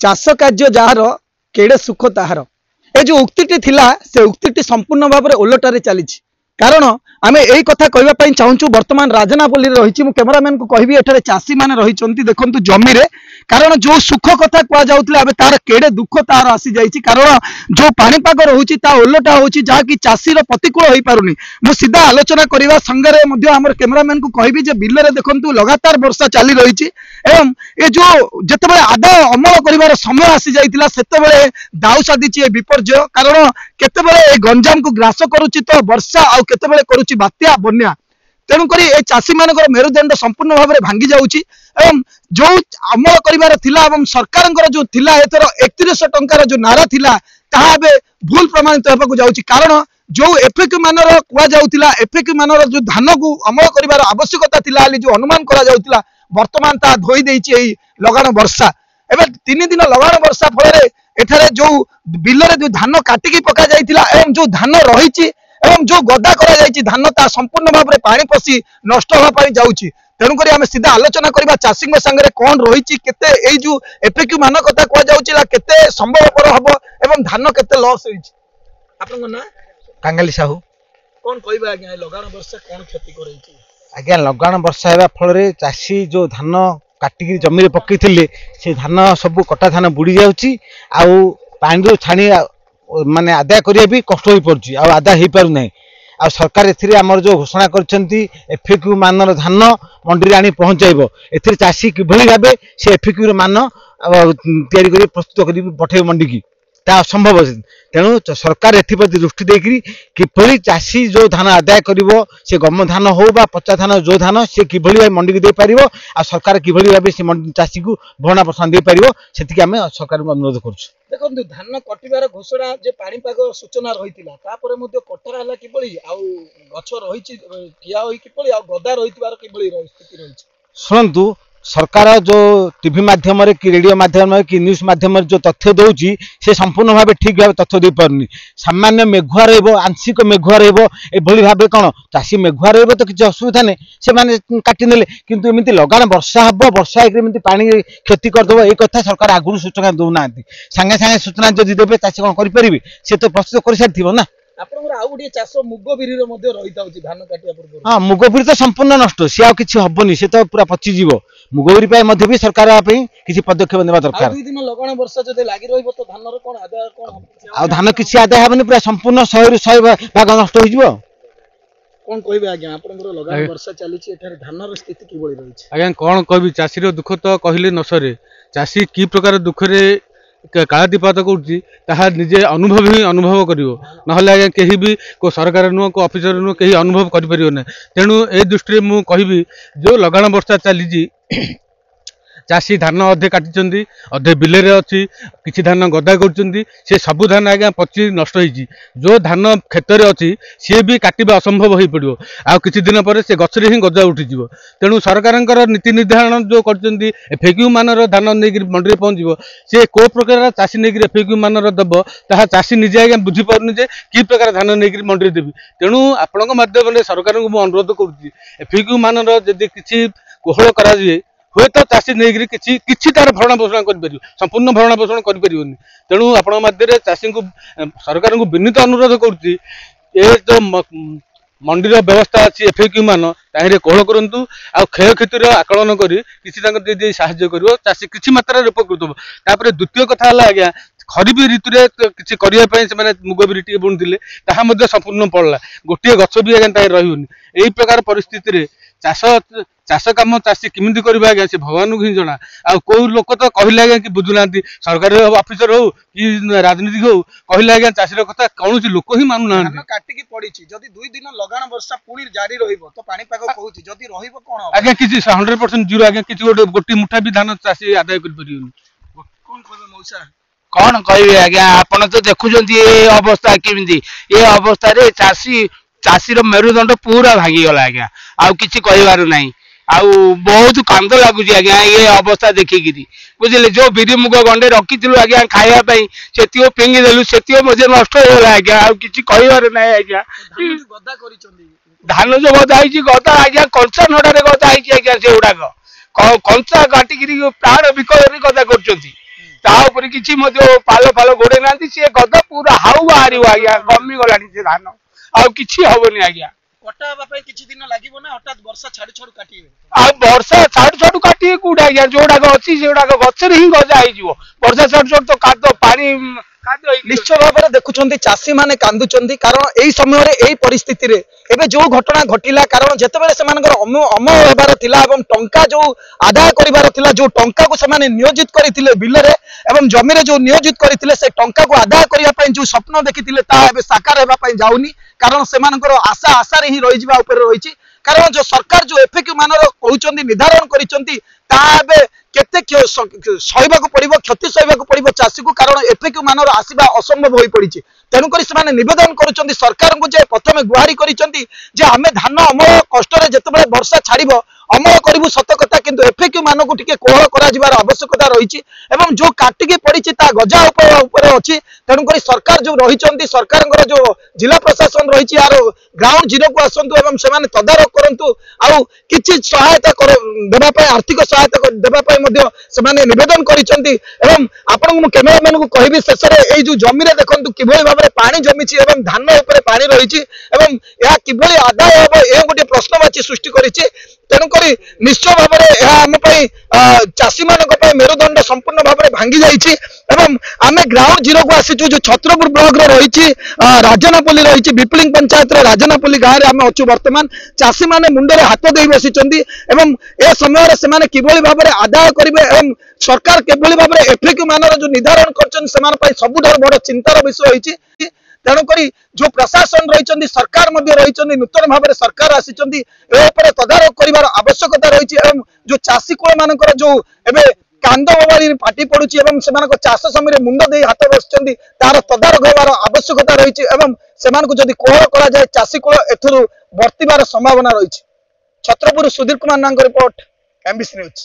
चाष कार्य जार केड़े सुख ताहार ए जो उक्ति थिला से उक्ति संपूर्ण भाव में ओलटारे चली कारण आम यही कथा कहवाई चाहूँ बर्तमान राजनापल्ली रही कैमेरामैन को कहबी एठारे चाषी मैंने रही देखु जमी रे कारण जो सुख कथा कहुले तार केड़े दुख तार आसी जाइए कारण जो पाणीपाग रोचे ओलटा होची जहाँकि चाषीर प्रतिकूल हो पारुनी मु सीधा आलोचना करने संगे आम कैमेरामैन को कहबी जे बिल में देखु लगातार वर्षा चली रही एवं ये जो जिते आदाय अमल कर समय आसी जाइए से दाऊ साधी विपर्य कारण केतेबेले गंजाम को ग्रास करुच्ची तो वर्षा आ केतेबेले करुच्ची बात्या बन्या तेणुक ये चाषी मान मेरुदंड संपूर्ण भाव में भांगी जाऊँगी एवं जो अमल कर सरकार जो थिला एथर 3100 टंकार जो नारा थिला ताहा बे भूल प्रमाणित होगा जाऊँगी कारण जो एफएक्यू मानर कहुला एफएक्यू मानर जो धान को अमल कर आवश्यकता थिला जो अनुमान करा वर्तमान ता धोई देछि लगाण वर्षा एवं 3 दिन लगाण वर्षा फल एठारे जो बिल जो धान काटिकी पका जाइथिला एवं जो धान रही एवं जो गदा करा जाइछि धान ता संपूर्ण भाव में पानी पसी नष्ट होगा जाउछि तेणुक आम सीधा आलोचना करबा चाषी संगे कौन रही केते ए जो एफएक्यू मान कथा कह जाउछि केते संभवपर हबो एवं धान केते लॉस होइछि आपन ना कांगाली साहू कौन कहबा आज्ञा लगाण वर्षा कौन क्षति करैछि आज्ञा लगाण वर्षा हेबा फल चाषी जो धान काटिकी जमी पकई से धान सब कटा धान बुड़ी जाऊँगी आउ पानी छाणी माने आदाय करिया भी कष्ट हो पड़ुछि आदाय हो पारु नहीं आ सरकार एथिरे हमर जो घोषणा करछंती एफएक्यू मानर धान मंडी आनी पहुंचाइबो एथिरे चाषी किभली भाबे से एफएक्यू मान तैयारी करी प्रस्तुत करी पठे मंडी की ता असंभव तेणु सरकार एप्रति दृष्टि देकरी किभली चाषी जो धान आदाय करिवो से गम धान हो बा पचा धान जो धान से किभली भाबे मंडी की दे पारिवो आ सरकार किभली भाबे से चाषी को भरणा पोषण दे पारिवो सेतिके आमे सरकार को अनुरोध करछु देखो धान कटिबार घोषणा जे पाणीपाग सूचना रही कटा है कि गछ रही ठिया कि गदा रही स्थिति रही शुणु सरकार जो टीवी माध्यम कि रेडियो माध्यम कि न्यूज माध्यम जो तथ्य दौची से संपूर्ण भाव ठीक भाव तथ्य दे पारनी सामान्य मेघुआ आंशिक मेघुआ रही भाव कौन चाषी मेघुआ तो किसी असुविधा नहीं से मैंने काटिने किंतु एमती लगाण वर्षा हम वर्षा होती पानी क्षति करदेव ये कथा सरकार आगुरी सूचना दौना सांगे सांगे सूचना जदि देवे चाषी कौन करें से तो प्रस्तुत कर सारी ना मुग बिरी धान काटिया हाँ मुग बिरी तो संपूर्ण नष्ट सी आ किसी हबनी से तो पूरा पचिज मुग बिरी भी सरकार किसी पदक्षेप नेबा दरकार लगाण वर्षा जदि लागि रहइबो तो धान रो कोन आदाय कोन आ धान किसी आदाय हेबनी पूरा संपूर्ण 100 भाग नष्ट हो जिवो कोन कहबे आज्ञा आपनकर लगाण वर्षा चली छि एठारे धान रो स्थिति कि बळी रही छि आज्ञा कोन कहबी चाषी रो दुख तो कहले नसरे चाषी की प्रकार दुख रे कालातीपात कर निजे अनुभव ही अनुभव करिवो नहले आज्ञा केही भी को सरकार नुह को ऑफिसर नुह केही अनुभव करि परियो नै तेणु ए दृष्टि मु कहबी जो लगाण वर्षा चली चाषी धान अधे काटी अधे बिलेरे अच्छी किसी धान गदा कर सबू धान आज्ञा पची नष्ट होती जो धान क्षेत्र अच्छी सी भी काटा असंभव हो पड़ो आउ किसी दिन पर से गचरे ही गजा उठीज तेणु सरकार नीति निर्धारण जो एफएक्यू मानर धान नहीं मंडी पहुँचो सी को प्रकार चाषी नहीं एफएक्यू मानर दब ता चाषी निजे आज्ञा बुझी पार्नि कि प्रकार धान नहीं मंडी देवी तेणु आपण माध्यम सरकार को अनुरोध करुँगी एफएक्यू मानर जदि किसी कोहल करा हुए तो चाषी नहीं किसी तार भरण पोषण कर संपूर्ण भरण पोषण कर तेणु आपण मध्य चाषी को सरकार को विनीत अनुरोध करुँची जो मंडी व्यवस्था अच्छी एफएक्यू मान ताहिरे कोहल करूँ आ क्षय क्षतिर आकलन कर किसी साहाय्य कर चाषी किसी मात्रा उपकृत हो तापर द्वितीय कथा है आज्ञा खरीफ ऋतु में किसी करने मुग बिरी टे बुणी संपूर्ण पड़ला गोटे गछ भी आज्ञा रही यही प्रकार परिस्थिति चाष चाष कम चाषी किमिति करबा आज्ञा से भगवान को ही जना आ को लोक तो कहले आज्ञा कि बुझुना सरकारी ऑफिसर हो कि राजनीतिक हो कहले आज्ञा चाषीर कथा कौन लोक ही मानु ना काटिकी पड़ी जदि 2 दिन लगाण वर्षा पुणी जारी रहिबो तो पानी पाग कहूची जदि रहिबो कोन आज्ञा किसी 100% जीरो आज्ञा किसी गोटी मुठा भी धान चाषी आदाय कर परियोनी कोन कहबे मौसा कौन कहबे आज्ञा आपण तो देखुचंती ए अवस्था किमिति ए अवस्था रे चाषीर मेरुदंड पूरा भांगी गला आज्ञा आ किछि कहबार नाही आउ बहुत कांद लगुच आज्ञा ये अवस्था देखिकी बुझे जो बिरी मुग गंडे रखी आज्ञा खावाई से फिंगी देलु से नष्ट होगा आज्ञा आ कि कहबार ना आज्ञा धान जो गदा गदा आज्ञा कंचा नड़ा गदा आज्ञा से गुड़ाक कंचा काटिक प्राण विकल गदा कर ତା ଉପରେ କିଛି ମଧ୍ୟ ପାଲ ଫାଲ ଗୋଡେଇ ନାହାନ୍ତି। ସିଏ ଗଦ ପୁରା ହାଉ ବାହାରିବ ଆଜ୍ଞା, କମି ଗଲାଣି ସେ ଧାନ, ଆଉ କିଛି ହବନି ଆଜ୍ଞା। କଟା ହେବା ପାଇଁ କିଛି ଦିନ ଲାଗିବ ନା ହଠାତ୍ ବର୍ଷା ଛାଡୁ ଛାଡୁ କାଟିବେ? ଆଉ ବର୍ଷା ଛାଡୁ ଛାଡୁ କାଟିବେ କୋଉଟା ଆଜ୍ଞା, ଯୋଉଟାକ ଅଛି ସେଗୁଡାକ ଗଛରେ ହିଁ ଗଜା ହେଇଯିବ। ବର୍ଷା ଛାଡୁ ଛାଡୁ ତ କାଦ ପାଣି ନିଶ୍ଚୟ ଭାବରେ ଦେଖୁଛନ୍ତି ଚାଷୀ ମାନେ କାନ୍ଦୁଛନ୍ତି, କାରଣ ଏଇ ସମୟରେ ଏଇ ପରିସ୍ଥିତିରେ ଏବେ ଯୋଉ ଘଟଣା ଘଟିଲା, କାରଣ ଯେତେବେଳେ ସେମାନଙ୍କର ଅମଳ ହେବାର ଥିଲା ଏବଂ ଟଙ୍କା ଯୋଉ ଆଦାୟ କରିବାର ଥିଲା, ଯୋଉ ଟଙ୍କାକୁ ସେମାନେ ନିୟୋଜିତ କରିଥିଲେ ବିଲରେ ଏବଂ ଜମିରେ ଯୋଉ ନିୟୋଜିତ କରିଥିଲେ, ସେ ଟଙ୍କାକୁ ଆଦାୟ କରିବା ପାଇଁ ଯୋଉ ସ୍ୱପ୍ନ ଦେଖିଥିଲେ ତାହା ଏବେ ସାକାର ହେବା ପାଇଁ ଯାଉନି, କାରଣ ସେମାନଙ୍କର ଆଶାରେ ହିଁ ରହିଯିବା ଉପରେ ରହିଛି। କାରଣ ଯୋଉ ସରକାର ଯୋଉ ଏଫଏକ୍ୟୁ ମାନର କହୁଛନ୍ତି ନିର୍ଦ୍ଧାରଣ କରିଛନ୍ତି, ତାହା ଏବେ କେତେ ସହିବାକୁ ପଡିବ, କ୍ଷତି ସହିବାକୁ ପଡିବ ଚାଷୀକୁ, କାରଣ ଏଫଏକ୍ୟୁ ମାନର ଆସିବା ଅସମ୍ଭବ ହୋଇ ପଡିଛି। ତେଣୁକରି ସେମାନେ ନିବେଦନ କରୁଛନ୍ତି ସରକାରଙ୍କୁ, ଯେ ପ୍ରଥମେ ଗୁହାରି କରିଛନ୍ତି ଯେ ଆମେ ଧାନ ଅମଳ କଷ୍ଟରେ ଯେତେବେଳେ ବର୍ଷା ଛାଡ଼ିବ ଅମଳ କରିବୁ ସତ କଥା, କିନ୍ତୁ ଏଫଏକ୍ୟୁ ମାନଙ୍କୁ ଟିକେ କୋହଳ କରାଯିବାର ଆବଶ୍ୟକତା ରହିଛି ଏବଂ ଯୋଉ କାଟିକି ପଡିଛି ତା ଗଜା ଉପରେ ଅଛି। ତେଣୁକରି ସରକାର ଯୋଉ ରହିଛନ୍ତି, ସରକାରଙ୍କର ଯୋଉ ଜିଲ୍ଲା ପ୍ରଶାସନ ରହିଛି, ଏହାର ଗ୍ରାଉଣ୍ଡ ଜିରୋକୁ ଆସନ୍ତୁ ଏବଂ ସେମାନେ ତଦାରଖ କରନ୍ତୁ, ଆଉ କିଛି ସହାୟତା ଦେବା ପାଇଁ, ଆର୍ଥିକ ସହାୟତା ଦେବା ପାଇଁ ମଧ୍ୟ ସେମାନେ ନିବେଦନ କରିଛନ୍ତି। ଏବଂ ଆପଣଙ୍କୁ ମୁଁ କ୍ୟାମେରାମ୍ୟାନଙ୍କୁ କହିବି, ଶେଷରେ ଏଇ ଯୋଉ ଜମିରେ ଦେଖନ୍ତୁ କିଭଳି ଭାବରେ ପାଣି ଜମିଛି ଏବଂ ଧାନ ଉପରେ ପାଣି ରହିଛି ଏବଂ ଏହା କିଭଳି ଆଦାୟ ହେବ, ଏହା ଗୋଟିଏ ପ୍ରଶ୍ନବାଚୀ ସୃଷ୍ଟି କରିଛି। ତେଣୁକରି ନିଶ୍ଚୟ ଭାବରେ ଏହା ଆମ ପାଇଁ ଚାଷୀ ମାନଙ୍କ ପାଇଁ ମେରୁଦଣ୍ଡ ସମ୍ପୂର୍ଣ୍ଣ ଭାବରେ ଭାଙ୍ଗି ଯାଇଛି ଏବଂ ଆମେ ଗ୍ରାଉଣ୍ଡ ଜିରୋକୁ ଆସିଛୁ, ଯୋଉ ଛତ୍ରପୁର ବ୍ଲକରେ ରହିଛି, ରାଜନାପଲ୍ଲୀ ରହିଛି, ବିପ୍ଲିଙ୍ଗ ପଞ୍ଚାୟତର ରାଜନାପଲ୍ଲୀ ଗାଁରେ ଆମେ ଅଛୁ ବର୍ତ୍ତମାନ। ଚାଷୀ ମାନେ ମୁଣ୍ଡରେ ହାତ ଦେଇ ବସିଛନ୍ତି ଏବଂ ଏ ସମୟରେ ସେମାନେ କିଭଳି ଭାବରେ ଆଦାୟ କରିବେ ଏବଂ ସରକାର କିଭଳି ଭାବରେ ଏଫଏକ୍ୟୁ ମାନର ଯୋଉ ନିର୍ଦ୍ଧାରଣ କରିଛନ୍ତି ସେମାନଙ୍କ ପାଇଁ ସବୁଠାରୁ ବଡ ଚିନ୍ତାର ବିଷୟ ହୋଇଛି। ତେଣୁକରି ଯୋଉ ପ୍ରଶାସନ ରହିଛନ୍ତି, ସରକାର ମଧ୍ୟ ରହିଛନ୍ତି, ନୂତନ ଭାବରେ ସରକାର ଆସିଛନ୍ତି, ଏ ଉପରେ ତଦାରଖ କରିବାର ଆବଶ୍ୟକତା ରହିଛି ଏବଂ ଯୋଉ ଚାଷୀ କୂଳ ମାନଙ୍କର ଯୋଉ ଏବେ କାନ୍ଦ ବୋବାଳି ଫାଟି ପଡୁଛି ଏବଂ ସେମାନଙ୍କ ଚାଷ ଜମିରେ ମୁଣ୍ଡ ଦେଇ ହାତ ବସିଛନ୍ତି, ତାର ତଦାରଖ ହେବାର ଆବଶ୍ୟକତା ରହିଛି ଏବଂ ସେମାନଙ୍କୁ ଯଦି କୋହଳ କରାଯାଏ ଚାଷୀ କୂଳ ଏଥିରୁ ବର୍ତ୍ତିବାର ସମ୍ଭାବନା ରହିଛି। ଛତ୍ରପୁର ସୁଧୀର କୁମାର ନାଙ୍କ ରିପୋର୍ଟ, MBC ନ୍ୟୁଜ।